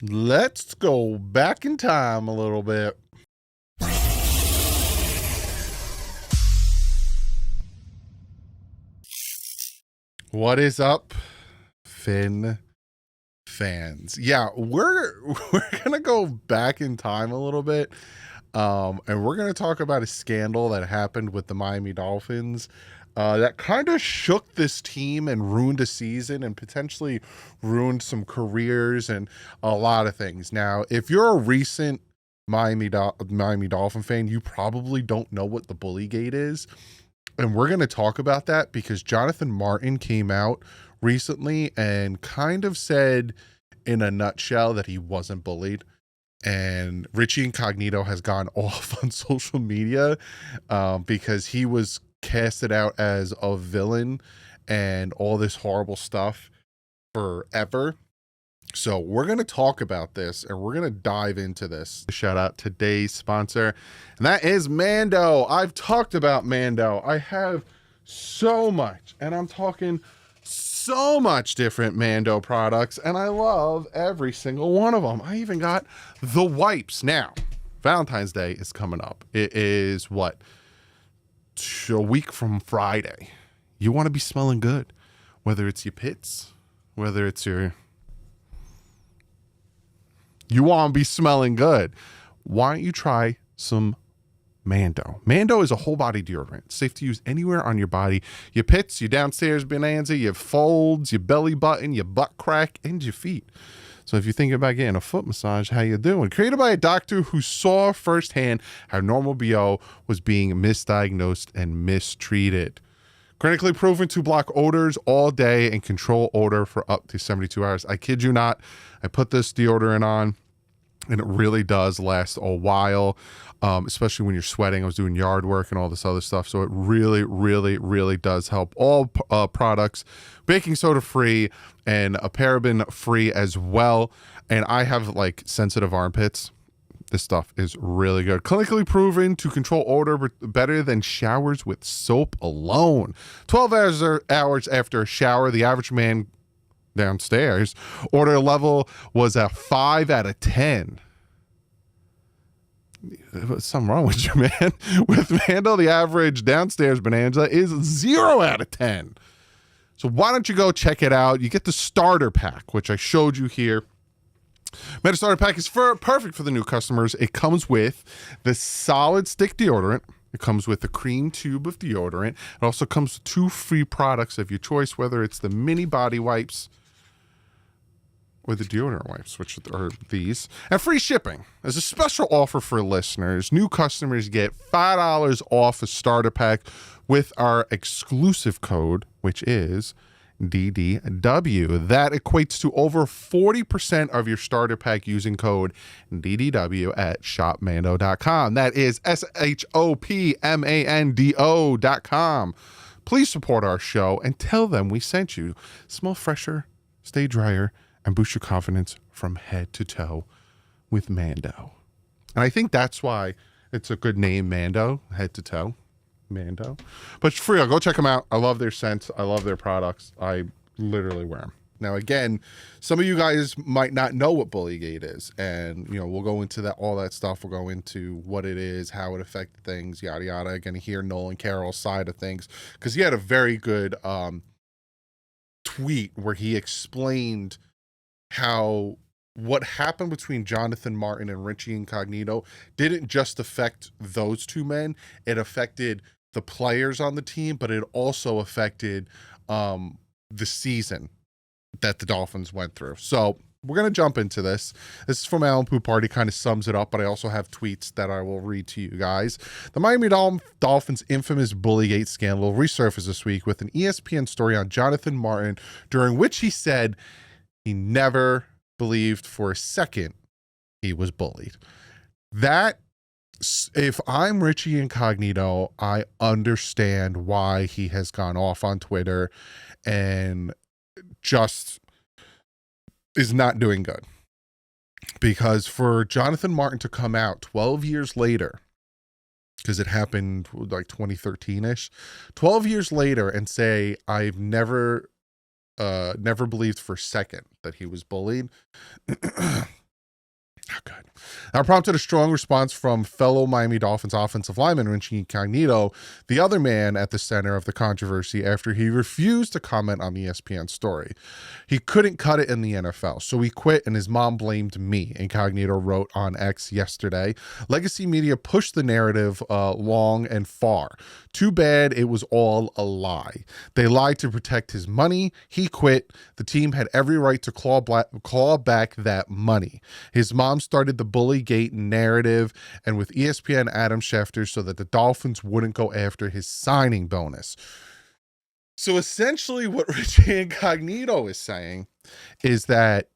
Let's go back in time a little bit. What is up, Finn fans? Yeah, we're gonna go back in time a little bit. And we're gonna talk about a scandal that happened with the Miami Dolphins that kind of shook this team and ruined a season and potentially ruined some careers and a lot of things. Now, if you're a recent Miami Dolphin fan, you probably don't know what the Bullygate is. And we're going to talk about that because Johnathan Martin came out recently and kind of said in a nutshell that he wasn't bullied. And Richie Incognito has gone off on social media because he was casted out as a villain and all this horrible stuff forever. So we're going to talk about this and we're going to dive into this. Shout out today's sponsor, and that is Mando. I've talked about Mando. I have so much, and I'm talking so much different Mando products, and I love every single one of them. I even got the wipes. Now, Valentine's Day is coming up. It is what? A week from Friday. You want to be smelling good, whether it's your pits, whether it's your... You want to be smelling good. Why don't you try some Mando? Mando is a whole body deodorant. Safe to use anywhere on your body. Your pits, your downstairs bonanza, your folds, your belly button, your butt crack, and your feet. So if you're thinking about getting a foot massage, how you doing? Created by a doctor who saw firsthand how normal BO was being misdiagnosed and mistreated. Clinically proven to block odors all day and control odor for up to 72 hours. I kid you not. I put this deodorant on and it really does last a while, especially when you're sweating. I was doing yard work and all this other stuff. So it really, really, really does help. All products, baking soda free and a paraben free as well. And I have like sensitive armpits. This stuff is really good. Clinically proven to control odor better than showers with soap alone. 12 hours after a shower, the average man downstairs odor level was a 5 out of 10. There's something wrong with you, man. With Mando, the average downstairs bonanza is 0 out of 10. So why don't you go check it out? You get the starter pack, which I showed you here. Meta Starter Pack is perfect for the new customers. It comes with the solid stick deodorant. It comes with a cream tube of deodorant. It also comes with 2 free products of your choice, whether it's the mini body wipes or the deodorant wipes, which are these. And free shipping. As a special offer for listeners, new customers get $5 off a starter pack with our exclusive code, which is DDW. That equates to over 40% of your starter pack using code DDW at shopmando.com. That is shopmando.com. Please support our show and tell them we sent you. Smell fresher, stay drier, and boost your confidence from head to toe with Mando. And I think that's why it's a good name, Mando, head to toe. Mando, but it's free. I'll go check them out. I love their scents. I love their products. I literally wear them. Now, again, some of you guys might not know what Bullygate is, and we'll go into that, all that stuff. We'll go into what it is, how it affected things, yada yada. Again, hear Nolan Carroll's side of things because he had a very good tweet where he explained how what happened between Johnathan Martin and Richie Incognito didn't just affect those two men. It affected the players on the team, but it also affected the season that the Dolphins went through. So we're going to jump into this. This is from Alan Poop Party, kind of sums it up, but I also have tweets that I will read to you guys. The Miami Dolphins' infamous Bullygate scandal resurfaced this week with an ESPN story on Johnathan Martin, during which he said he never believed for a second he was bullied. That, if I'm Richie Incognito, I understand why he has gone off on Twitter and just is not doing good. Because for Johnathan Martin to come out 12 years later, because it happened like 2013-ish, 12 years later and say, I've never believed for a second that he was bullied. Not good. That prompted a strong response from fellow Miami Dolphins offensive lineman Richie Incognito, the other man at the center of the controversy, after he refused to comment on the ESPN story. He couldn't cut it in the NFL, so he quit, and his mom blamed me, Incognito wrote on X yesterday. Legacy media pushed the narrative long and far. Too bad it was all a lie. They lied to protect his money. He quit. The team had every right to claw back that money. His mom started the Bullygate narrative, and with ESPN Adam Schefter, so that the Dolphins wouldn't go after his signing bonus. So essentially what Richie Incognito is saying is that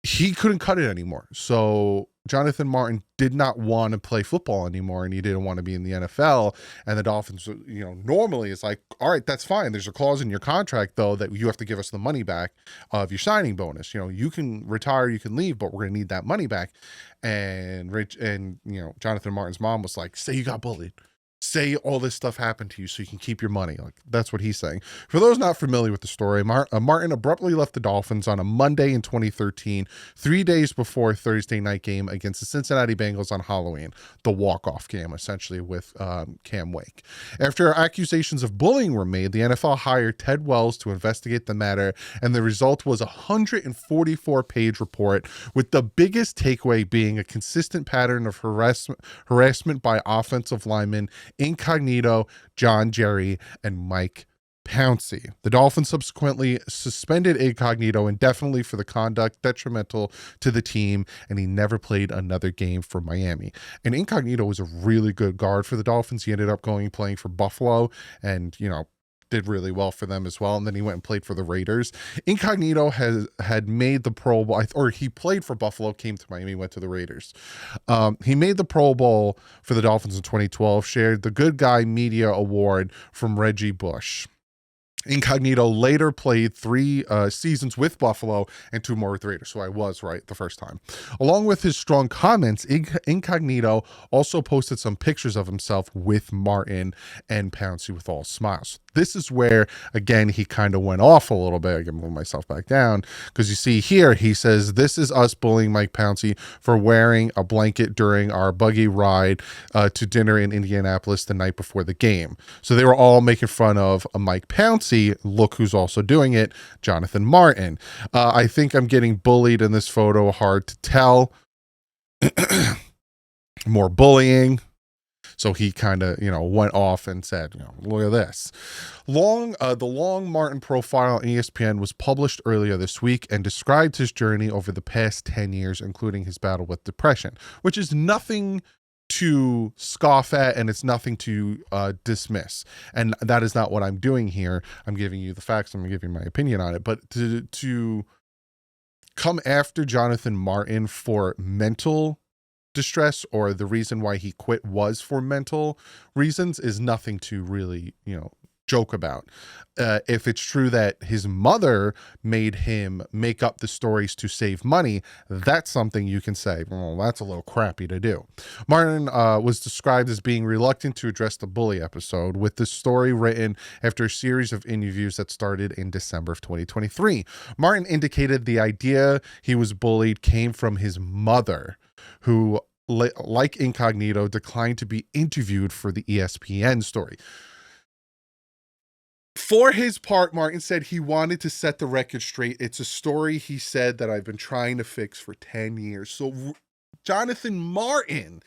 he couldn't cut it anymore. So Johnathan Martin did not want to play football anymore, and he didn't want to be in the NFL. And the Dolphins, normally it's like, all right, that's fine. There's a clause in your contract, though, that you have to give us the money back of your signing bonus. You can retire, you can leave, but we're going to need that money back. And Johnathan Martin's mom was like, say you got bullied. Say all this stuff happened to you so you can keep your money. Like, that's what he's saying. For those not familiar with the story, Martin abruptly left the Dolphins on a Monday in 2013, 3 days before Thursday night game against the Cincinnati Bengals on Halloween, the walk-off game, essentially, with Cam Wake. After accusations of bullying were made, the NFL hired Ted Wells to investigate the matter, and the result was a 144-page report, with the biggest takeaway being a consistent pattern of harassment by offensive linemen Incognito, John Jerry, and Mike Pouncey. The Dolphins subsequently suspended Incognito indefinitely for the conduct detrimental to the team, and he never played another game for Miami. And Incognito was a really good guard for the Dolphins. He ended up playing for Buffalo, and did really well for them as well. And then he went and played for the Raiders. Incognito had made the Pro Bowl, or he played for Buffalo, came to Miami, went to the Raiders. He made the Pro Bowl for the Dolphins in 2012, shared the Good Guy Media Award from Reggie Bush. Incognito later played 3 seasons with Buffalo and 2 more with the Raiders, so I was right the first time. Along with his strong comments, Incognito also posted some pictures of himself with Martin and Pouncey with all smiles. This is where, again, he kind of went off a little bit. I can move myself back down, because you see here, he says, this is us bullying Mike Pouncey for wearing a blanket during our buggy ride to dinner in Indianapolis the night before the game. So they were all making fun of Mike Pouncey. Look who's also doing it, Johnathan Martin. I think I'm getting bullied in this photo. Hard to tell. More bullying. So he kind of, went off and said, look at this. The long Martin profile on ESPN was published earlier this week and described his journey over the past 10 years, including his battle with depression, which is nothing to scoff at, and it's nothing to dismiss. And that is not what I'm doing here. I'm giving you the facts. I'm giving my opinion on it. But to come after Johnathan Martin for mental distress, or the reason why he quit was for mental reasons, is nothing to really, joke about. If it's true that his mother made him make up the stories to save money, that's something you can say, well, that's a little crappy to do. Martin was described as being reluctant to address the bully episode, with the story written after a series of interviews that started in December of 2023. Martin indicated the idea he was bullied came from his mother, who, like Incognito, declined to be interviewed for the ESPN story. For his part, Martin said he wanted to set the record straight. It's a story, he said, that I've been trying to fix for 10 years. So Johnathan Martin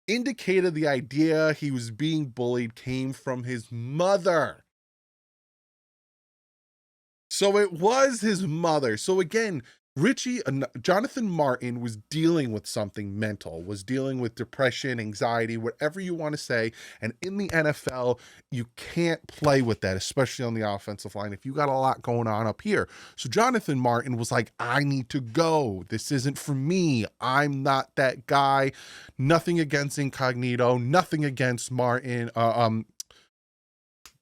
indicated the idea he was being bullied came from his mother. So it was his mother. So again, Johnathan Martin was dealing with something mental, was dealing with depression, anxiety, whatever you want to say. And in the NFL, you can't play with that, especially on the offensive line, if you got a lot going on up here. So Johnathan Martin was like, I need to go. This isn't for me. I'm not that guy. Nothing against Incognito, nothing against Martin,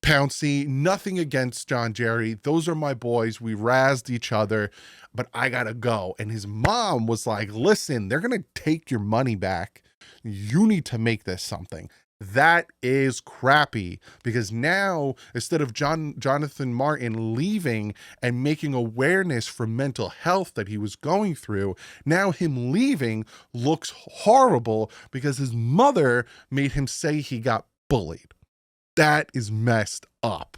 Pouncey, nothing against John Jerry. Those are my boys. We razzed each other, but I gotta go. And his mom was like, listen, they're gonna take your money back. You need to make this something. That is crappy, because now instead of Johnathan Martin leaving and making awareness for mental health that he was going through, now him leaving looks horrible because his mother made him say he got bullied. That is messed up.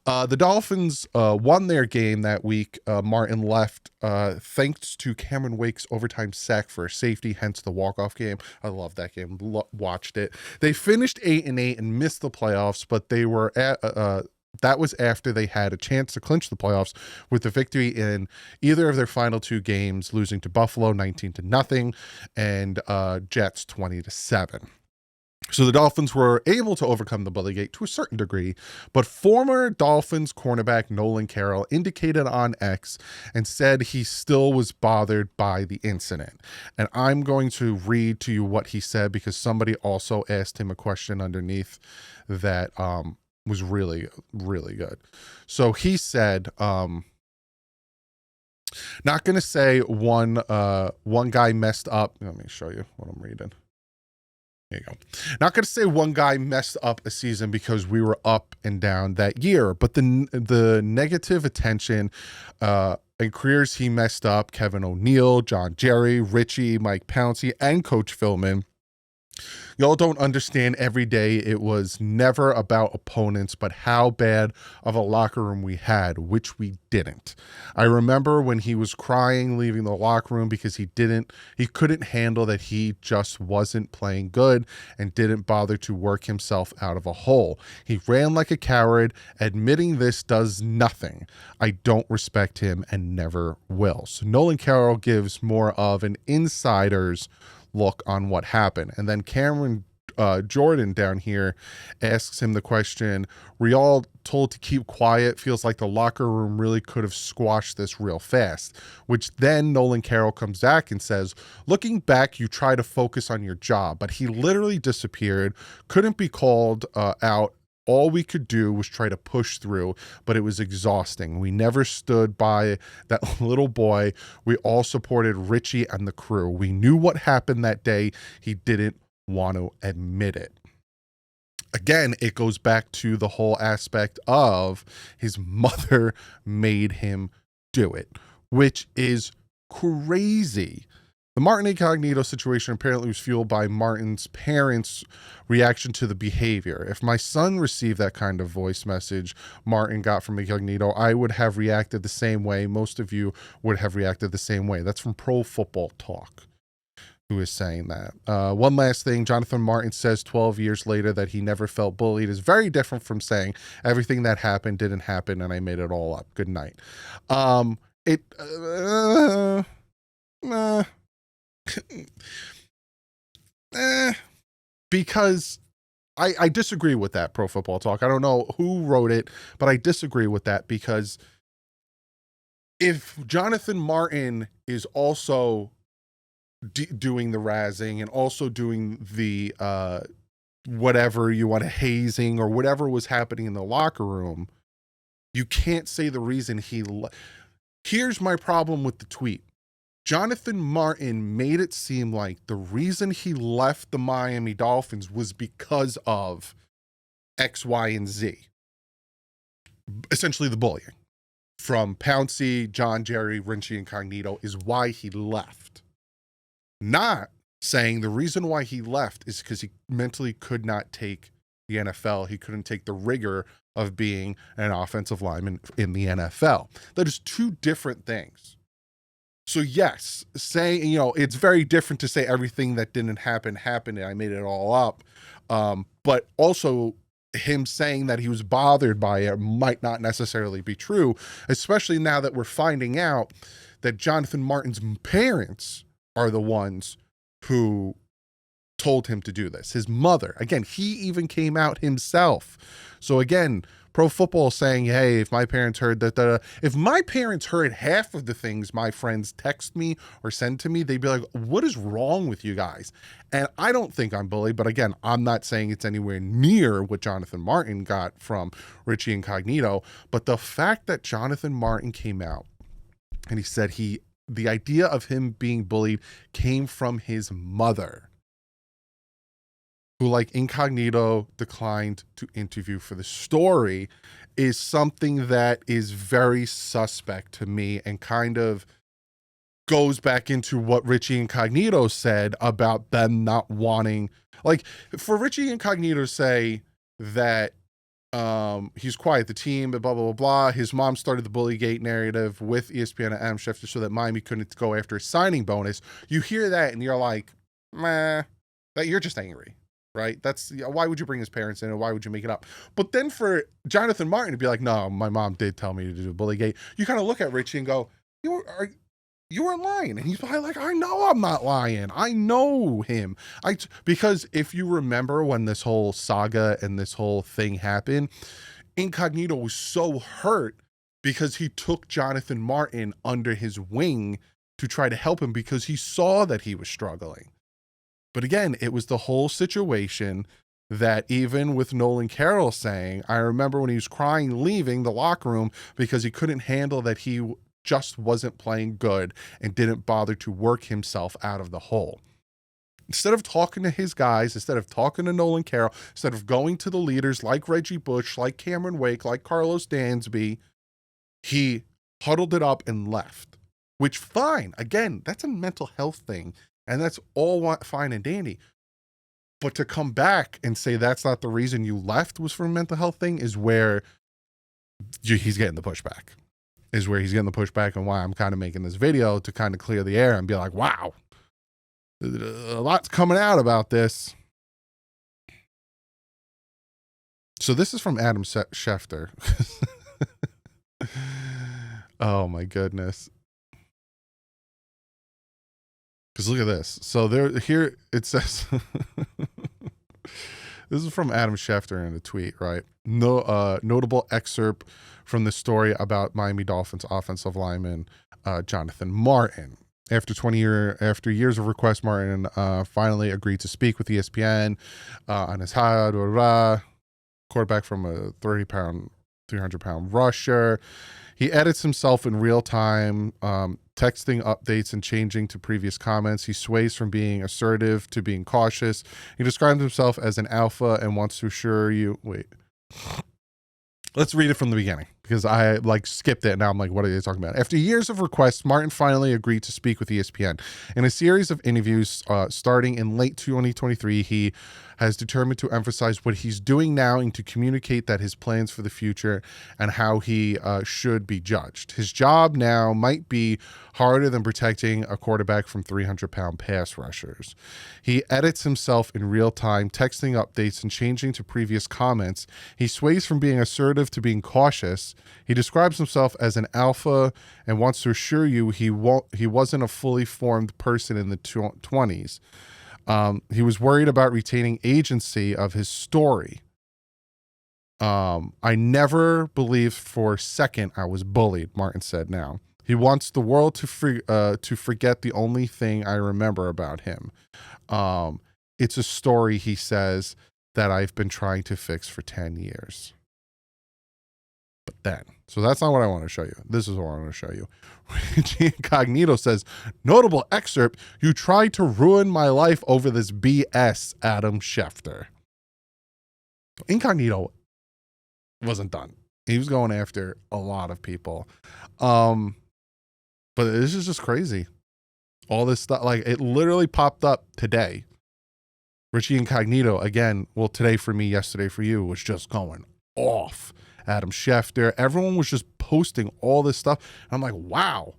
The Dolphins won their game that week. Martin left thanks to Cameron Wake's overtime sack for a safety, hence the walk-off game. I love that game. Watched it. They finished 8-8 and missed the playoffs, but they were at that was after they had a chance to clinch the playoffs with the victory in either of their final two games, losing to Buffalo 19-0 and Jets 20-7. So the Dolphins were able to overcome the Bullygate to a certain degree, but former Dolphins cornerback Nolan Carroll indicated on X and said he still was bothered by the incident. And I'm going to read to you what he said, because somebody also asked him a question underneath that was really, really good. So he said, not going to say one guy messed up. Let me show you what I'm reading. There you go. Not going to say one guy messed up a season because we were up and down that year, but the negative attention and careers he messed up, Kevin O'Neill, John Jerry, Richie, Mike Pouncey, and Coach Philman. Y'all don't understand every day it was never about opponents, but how bad of a locker room we had, which we didn't. I remember when he was crying leaving the locker room because he couldn't handle that he just wasn't playing good and didn't bother to work himself out of a hole. He ran like a coward. Admitting this does nothing. I don't respect him and never will. So Nolan Carroll gives more of an insider's look on what happened. And then Cameron Jordan down here asks him the question, were y'all told to keep quiet? Feels like the locker room really could have squashed this real fast. Which then Nolan Carroll comes back and says, looking back, you try to focus on your job, but he literally disappeared, couldn't be called out. All we could do was try to push through, but it was exhausting. We never stood by that little boy. We all supported Richie and the crew. We knew what happened that day. He didn't want to admit it. Again, it goes back to the whole aspect of his mother made him do it, which is crazy. The Martin Incognito situation apparently was fueled by Martin's parents' reaction to the behavior. If my son received that kind of voice message Martin got from Incognito, I would have reacted the same way. Most of you would have reacted the same way. That's from Pro Football Talk, who is saying that. One last thing, Johnathan Martin says 12 years later that he never felt bullied is very different from saying everything that happened didn't happen and I made it all up. Good night. Because I disagree with that, Pro Football Talk. I don't know who wrote it, but I disagree with that, because if Johnathan Martin is also doing the razzing and also doing the whatever you want to hazing or whatever was happening in the locker room, you can't say the reason here's my problem with the tweet. Johnathan Martin made it seem like the reason he left the Miami Dolphins was because of X, Y, and Z. Essentially the bullying from Pouncey, John Jerry, Richie Incognito is why he left. Not saying the reason why he left is because he mentally could not take the NFL. He couldn't take the rigor of being an offensive lineman in the NFL. That is two different things. So yes, saying, it's very different to say everything that didn't happen happened and I made it all up. But also him saying that he was bothered by it might not necessarily be true, especially now that we're finding out that Johnathan Martin's parents are the ones who told him to do this. His mother, again, he even came out himself. So again, Pro Football saying, hey, if my parents heard that, if my parents heard half of the things my friends text me or send to me, they'd be like, what is wrong with you guys? And I don't think I'm bullied, but again, I'm not saying it's anywhere near what Johnathan Martin got from Richie Incognito. But the fact that Johnathan Martin came out and he said the idea of him being bullied came from his mother. who like incognito declined to interview for the story, is something that is very suspect to me and kind of goes back into what Richie Incognito said about them not wanting, like, for Richie Incognito to say that he's quiet, the team, blah, blah, blah, blah. His mom started the Bullygate narrative with ESPN and Adam Schefter so that Miami couldn't go after a signing bonus. You hear that and you're like, meh, that you're just angry, right? That's, why would you bring his parents in and why would you make it up? But then for Johnathan Martin to be like, no, my mom did tell me to do Bullygate. You kind of look at Richie and go, you were lying. And he's probably like, I know I'm not lying. I know him. Because if you remember when this whole saga and this whole thing happened, Incognito was so hurt because he took Johnathan Martin under his wing to try to help him because he saw that he was struggling. But again, it was the whole situation that even with Nolan Carroll saying, I remember when he was crying, leaving the locker room because he couldn't handle that he just wasn't playing good and didn't bother to work himself out of the hole. Instead of talking to his guys, instead of talking to Nolan Carroll, instead of going to the leaders like Reggie Bush, like Cameron Wake, like Carlos Dansby, he huddled it up and left. Which, fine. Again, that's a mental health thing. And that's all fine and dandy. But to come back and say that's not the reason you left was for a mental health thing is where he's getting the pushback. Is where he's getting the pushback and why I'm kind of making this video to kind of clear the air and be like, wow, a lot's coming out about this. So this is from Adam Schefter. Oh my goodness. Because look at this. So here it says, this is from Adam Schefter in a tweet, right? No notable excerpt from the story about Miami Dolphins offensive lineman Johnathan Martin. After years of requests, Martin finally agreed to speak with ESPN on his quarterback from a 300-pound rusher. He edits himself in real time, texting updates and changing to previous comments. He sways from being assertive to being cautious. He describes himself as an alpha and wants to assure you, let's read it from the beginning because I skipped it. Now I'm like, what are they talking about? After years of requests, Martin finally agreed to speak with ESPN. In a series of interviews starting in late 2023, he has determined to emphasize what he's doing now and to communicate that his plans for the future and how he should be judged. His job now might be harder than protecting a quarterback from 300-pound pass rushers. He edits himself in real time, texting updates and changing to previous comments. He sways from being assertive to being cautious. He describes himself as an alpha and wants to assure you he wasn't a fully formed person in the 20s. He was worried about retaining agency of his story. I never believed for a second I was bullied, Martin said now. He wants the world to forget the only thing I remember about him. It's a story, he says, that I've been trying to fix for 10 years. But then, so that's not what I want to show you. This is what I want to show you. Richie Incognito says, notable excerpt, you tried to ruin my life over this BS, Adam Schefter. Incognito wasn't done. He was going after a lot of people. But this is just crazy. All this stuff, it literally popped up today. Richie Incognito, again, well, today for me, yesterday for you, was just going off. Adam Schefter, everyone was just posting all this stuff. And I'm like, wow.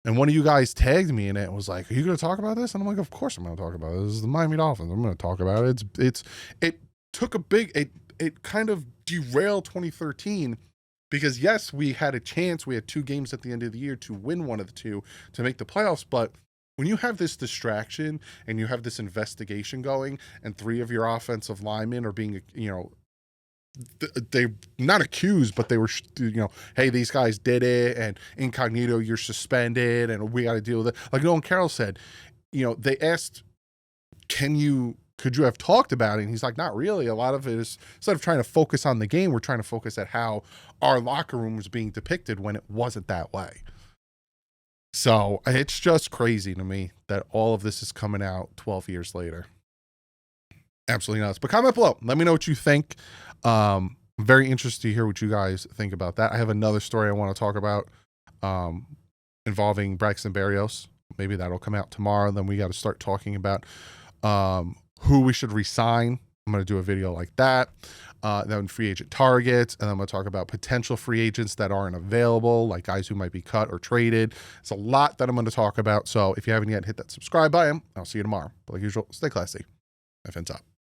And one of you guys tagged me in it and was like, are you going to talk about this? And I'm like, of course I'm going to talk about it. This is the Miami Dolphins. I'm going to talk about it. It took it kind of derailed 2013 because yes, we had a chance. We had 2 games at the end of the year to win one of the 2 to make the playoffs. But when you have this distraction and you have this investigation going and 3 of your offensive linemen are being, they not accused, but they were, hey, these guys did it, and Incognito, you're suspended, and we got to deal with it. Like Nolan Carroll said, they asked, could you have talked about it? And he's like, not really. A lot of it is, instead of trying to focus on the game, we're trying to focus at how our locker room was being depicted when it wasn't that way. So it's just crazy to me that all of this is coming out 12 years later. Absolutely nuts. But comment below. Let me know what you think. I'm very interested to hear what you guys think about that. I have another story I want to talk about involving Braxton Berrios. Maybe that'll come out tomorrow. Then we got to start talking about who we should resign. I'm going to do a video like that. Then free agent targets. And I'm going to talk about potential free agents that aren't available, like guys who might be cut or traded. It's a lot that I'm going to talk about. So if you haven't yet, hit that subscribe button. I'll see you tomorrow. But like usual, stay classy. FN's up.